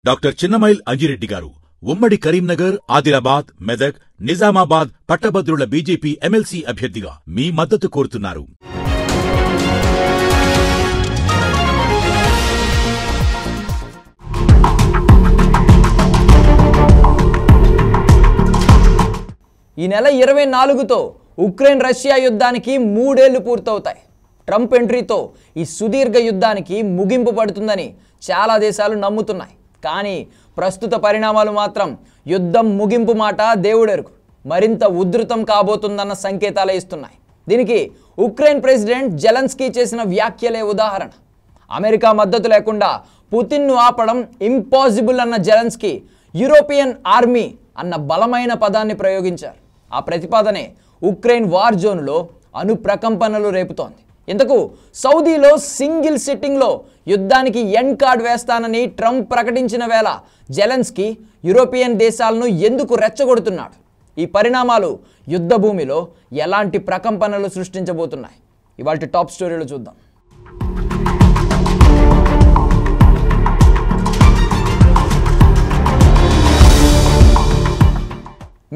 Doctor Chinnamail Anji Reddy గారు ఉమ్మడి కరీంనగర్, ఆదిలాబాద్, మెదక్, నిజామాబాద్ పట్టభద్రుల బీజేపీ ఎమ్మెల్సీ అభ్యర్థిగా మీ మద్దతు కోరుతున్నారు. ఈ నెల 24తో ఉక్రెయిన్ రష్యా యుద్ధానికి 3 ఏళ్లు పూర్తవుతాయి. ట్రంప్ ఎంట్రీతో ఈ సుదీర్ఘ యుద్ధానికి ముగింపు పడుతుందని చాలా దేశాలు నమ్ముతున్నాయి. కానీ ప్రస్తుత పరిణామాలు మాత్రం యుద్ధం ముగింపు మాట దేవుడెరుగు మరింత ఉధృతం కాబోతుందన్న సంకేతాలే ఇస్తున్నాయి. దీనికి ఉక్రెయిన్ ప్రెసిడెంట్ జెలెన్స్కీ చేసిన వ్యాఖ్యలే ఉదాహరణ. అమెరికా మద్దతు లేకుండా పుతిన్ను ఆపడం ఇంపాసిబుల్ అన్న జెలెన్స్కీ యూరోపియన్ ఆర్మీ అన్న బలమైన పదాన్ని ప్రయోగించారు. ఆ ప్రతిపాదనే ఉక్రెయిన్ వార్ జోన్లో అనుప్రకంపనలు రేపుతోంది. ఇంతకు సౌదీలో సింగిల్ సిట్టింగ్లో యుద్ధానికి ఎండ్ కార్డ్ వేస్తానని ట్రంప్ ప్రకటించిన వేళ జెలెన్స్కీ యూరోపియన్ దేశాలను ఎందుకు రెచ్చగొడుతున్నాడు? ఈ పరిణామాలు యుద్ధ భూమిలో ఎలాంటి ప్రకంపనలు సృష్టించబోతున్నాయి? ఇవాల్టి టాప్ స్టోరీలో చూద్దాం.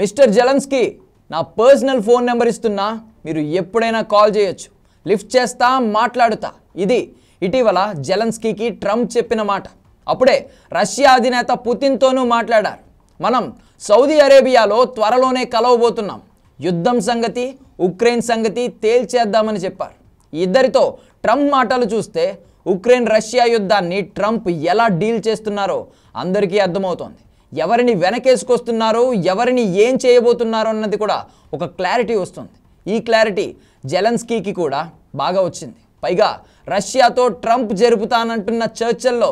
మిస్టర్ జెలెన్స్కీ, నా పర్సనల్ ఫోన్ నెంబర్ ఇస్తున్నా, మీరు ఎప్పుడైనా కాల్ చేయొచ్చు, లిఫ్ట్ చేస్తా, మాట్లాడుతా. ఇది ఇటీవల జెలెన్స్కీకి ట్రంప్ చెప్పిన మాట. అప్పుడే రష్యా అధినేత పుతిన్తోనూ మాట్లాడారు. మనం సౌదీ అరేబియాలో త్వరలోనే కలవబోతున్నాం, యుద్ధం సంగతి, ఉక్రెయిన్ సంగతి తేల్చేద్దామని చెప్పారు. ఇద్దరితో ట్రంప్ మాటలు చూస్తే ఉక్రెయిన్ రష్యా యుద్ధాన్ని ట్రంప్ ఎలా డీల్ చేస్తున్నారో అందరికీ అర్థమవుతోంది. ఎవరిని వెనకేసుకొస్తున్నారో, ఎవరిని ఏం చేయబోతున్నారో అన్నది కూడా ఒక క్లారిటీ వస్తుంది. ఈ క్లారిటీ జెలెన్స్కీకి కూడా బాగా వచ్చింది. పైగా రష్యాతో ట్రంప్ జరుపుతానంటున్న చర్చల్లో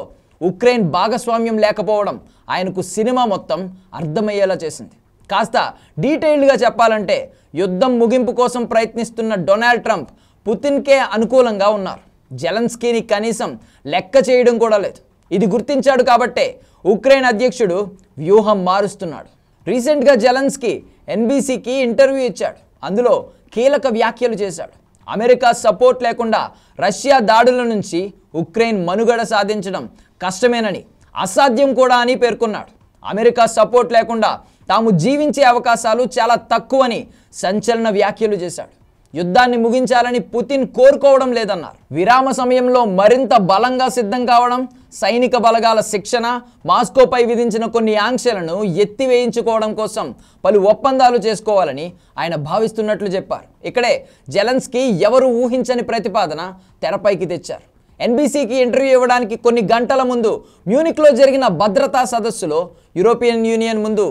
ఉక్రెయిన్ భాగస్వామ్యం లేకపోవడం ఆయనకు సినిమా మొత్తం అర్థమయ్యేలా చేసింది. కాస్త డీటెయిల్డ్గా చెప్పాలంటే యుద్ధం ముగింపు కోసం ప్రయత్నిస్తున్న డొనాల్డ్ ట్రంప్ పుతిన్కే అనుకూలంగా ఉన్నారు. జెలెన్స్కీని కనీసం లెక్క చేయడం కూడా లేదు. ఇది గుర్తించాడు కాబట్టే ఉక్రెయిన్ అధ్యక్షుడు వ్యూహం మారుస్తున్నాడు. రీసెంట్గా జెలెన్స్కీ ఎన్బీసీకి ఇంటర్వ్యూ ఇచ్చాడు. అందులో కీలక వ్యాఖ్యలు చేశాడు. అమెరికా సపోర్ట్ లేకుండా రష్యా దాడుల నుంచి ఉక్రెయిన్ మనుగడ సాధించడం కష్టమేనని, అసాధ్యం కూడా అని పేర్కొన్నాడు. అమెరికా సపోర్ట్ లేకుండా తాము జీవించే అవకాశాలు చాలా తక్కువని సంచలన వ్యాఖ్యలు చేశాడు. యుద్ధాన్ని ముగించాలని పుతిన్ కోరుకోవడం లేదన్నారు. విరామ సమయంలో మరింత బలంగా సిద్ధం కావడం, సైనిక బలగాల శిక్షణ, మాస్కోపై విధించిన కొన్ని ఆంక్షలను ఎత్తివేయించుకోవడం కోసం పలు ఒప్పందాలు చేసుకోవాలని ఆయన భావిస్తున్నట్లు చెప్పారు. ఇక్కడే జెలెన్స్కీ ఎవరు ఊహించని ప్రతిపాదన తెరపైకి తెచ్చారు. ఎన్బీసీకి ఇంటర్వ్యూ ఇవ్వడానికి కొన్ని గంటల ముందు మ్యూనిక్లో జరిగిన భద్రతా సదస్సులో యూరోపియన్ యూనియన్ ముందు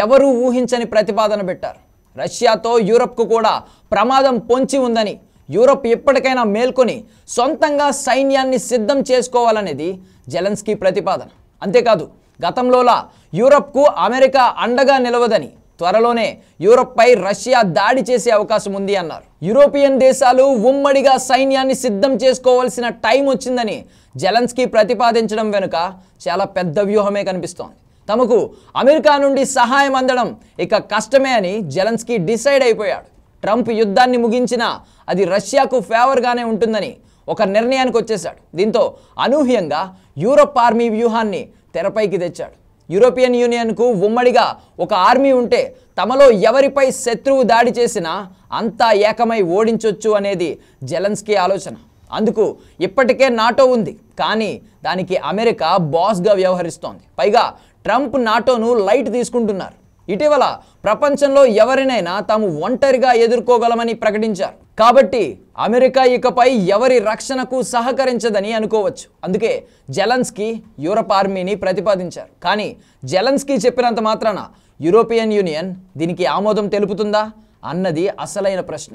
ఎవరూ ఊహించని ప్రతిపాదన పెట్టారు. రష్యాతో యూరప్కు కూడా ప్రమాదం పొంచి ఉందని, యూరప్ ఎప్పటికైనా మేల్కొని సొంతంగా సైన్యాన్ని సిద్ధం చేసుకోవాలనేది జెలెన్స్కీ ప్రతిపాదన. అంతేకాదు, గతంలోలా యూరప్కు అమెరికా అండగా నిలవదని, త్వరలోనే యూరప్పై రష్యా దాడి చేసే అవకాశం ఉంది అన్నారు. యూరోపియన్ దేశాలు ఉమ్మడిగా సైన్యాన్ని సిద్ధం చేసుకోవాల్సిన టైం వచ్చిందని జెలెన్స్కీ ప్రతిపాదించడం వెనుక చాలా పెద్ద వ్యూహమే కనిపిస్తోంది. తమకు అమెరికా నుండి సహాయం అందడం ఇక కష్టమే అని జెలెన్స్కీ డిసైడ్ అయిపోయాడు. ట్రంప్ యుద్ధాన్ని ముగించినా అది రష్యాకు ఫేవర్గానే ఉంటుందని ఒక నిర్ణయానికి వచ్చేశాడు. దీంతో అనూహ్యంగా యూరప్ ఆర్మీ వ్యూహాన్ని తెరపైకి తెచ్చాడు. యూరోపియన్ యూనియన్కు ఉమ్మడిగా ఒక ఆర్మీ ఉంటే తమలో ఎవరిపై శత్రువు దాడి చేసినా అంతా ఏకమై ఓడించొచ్చు అనేది జెలెన్స్కీ ఆలోచన. అందుకు ఇప్పటికే నాటో ఉంది, కానీ దానికి అమెరికా బాస్గా వ్యవహరిస్తోంది. పైగా ట్రంప్ నాటోను లైట్ తీసుకుంటున్నారు. ఇటీవల ప్రపంచంలో ఎవరినైనా తాము ఒంటరిగా ఎదుర్కోగలమని ప్రకటించారు. కాబట్టి అమెరికా ఇకపై ఎవరి రక్షణకు సహకరించదని అనుకోవచ్చు. అందుకే జెలెన్స్కీ యూరప్ ఆర్మీని ప్రతిపాదించారు. కానీ జెలెన్స్కీ చెప్పినంత మాత్రాన యూరోపియన్ యూనియన్ దీనికి ఆమోదం తెలుపుతుందా అన్నది అసలైన ప్రశ్న.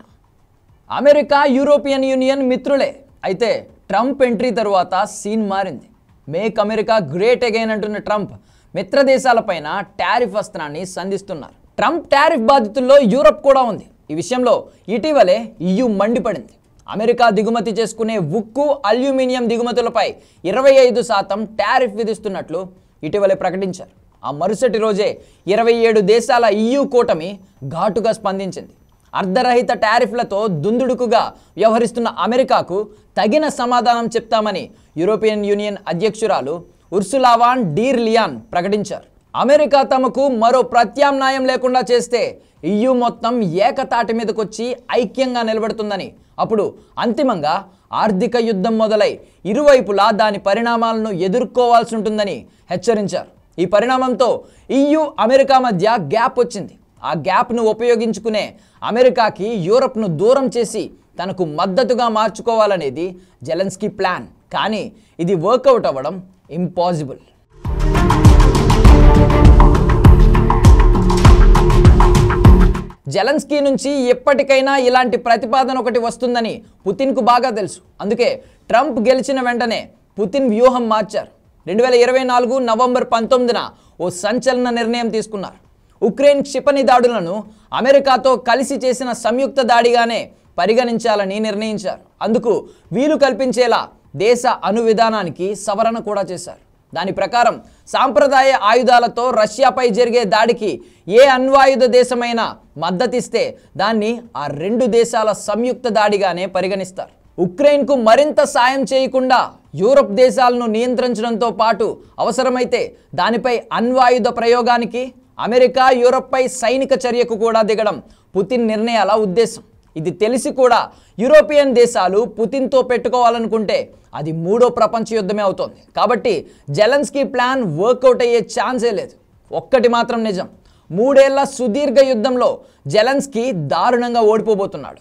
అమెరికా, యూరోపియన్ యూనియన్ మిత్రులే. అయితే ట్రంప్ ఎంట్రీ తరువాత సీన్ మారింది. మేక్ అమెరికా గ్రేట్ అగైన్ అంటున్న ట్రంప్ మిత్రదేశాలపైన టారిఫ్ అస్త్రాన్ని సంధిస్తున్నారు. ట్రంప్ టారిఫ్ బాధితుల్లో యూరప్ కూడా ఉంది. ఈ విషయంలో ఇటీవలే EU మండిపడింది. అమెరికా దిగుమతి చేసుకునే ఉక్కు, అల్యూమినియం దిగుమతులపై 25% టారిఫ్ విధిస్తున్నట్లు ఇటీవలే ప్రకటించారు. ఆ మరుసటి రోజే 27 దేశాల EU కూటమి ఘాటుగా స్పందించింది. అర్ధరహిత టారిఫ్లతో దుందుడుకుగా వ్యవహరిస్తున్న అమెరికాకు తగిన సమాధానం చెప్తామని యూరోపియన్ యూనియన్ అధ్యక్షురాలు ఉర్సులా వాన్ డీర్ లియాన్ ప్రకటించారు. అమెరికా తమకు మరో ప్రత్యామ్నాయం లేకుండా చేస్తే EU మొత్తం ఏకతాటి మీదకొచ్చి ఐక్యంగా నిలబడుతుందని, అప్పుడు అంతిమంగా ఆర్థిక యుద్ధం మొదలై ఇరువైపులా దాని పరిణామాలను ఎదుర్కోవాల్సి ఉంటుందని హెచ్చరించారు. ఈ పరిణామంతో EU అమెరికా మధ్య గ్యాప్ వచ్చింది. ఆ గ్యాప్ను ఉపయోగించుకునే అమెరికాకి యూరప్ను దూరం చేసి తనకు మద్దతుగా మార్చుకోవాలనేది జెలెన్స్కీ ప్లాన్. కానీ ఇది వర్కౌట్ అవ్వడం ఇంపాసిబుల్. జెలెన్స్కీ నుంచి ఎప్పటికైనా ఇలాంటి ప్రతిపాదన ఒకటి వస్తుందని పుతిన్కు బాగా తెలుసు. అందుకే ట్రంప్ గెలిచిన వెంటనే పుతిన్ వ్యూహం మార్చారు. 2024 నవంబర్ 19న ఓ సంచలన నిర్ణయం తీసుకున్నారు. ఉక్రెయిన్ క్షిపణి దాడులను అమెరికాతో కలిసి చేసిన సంయుక్త దాడిగానే పరిగణించాలని నిర్ణయించారు. అందుకు వీలు కల్పించేలా దేశ అణు విధానానికి సవరణ కూడా చేశారు. దాని ప్రకారం సాంప్రదాయ ఆయుధాలతో రష్యాపై జరిగే దాడికి ఏ అణ్వాయుధ దేశమైనా మద్దతిస్తే దాన్ని ఆ రెండు దేశాల సంయుక్త దాడిగానే పరిగణిస్తారు. ఉక్రెయిన్కు మరింత సాయం చేయకుండా యూరప్ దేశాలను నియంత్రించడంతో పాటు అవసరమైతే దానిపై అణ్వాయుధ ప్రయోగానికి అమెరికా యూరప్పై సైనిక చర్యకు కూడా దిగడం పుతిన్ నిర్ణయాల ఉద్దేశం. ఇది తెలిసి కూడా యూరోపియన్ దేశాలు పుతిన్తో పెట్టుకోవాలనుకుంటే అది మూడో ప్రపంచ యుద్ధమే అవుతోంది. కాబట్టి జెలెన్స్కీ ప్లాన్ వర్కౌట్ అయ్యే ఛాన్సే లేదు. ఒక్కటి మాత్రం నిజం, 3 ఏళ్ల సుదీర్ఘ యుద్ధంలో జెలెన్స్కీ దారుణంగా ఓడిపోబోతున్నాడు.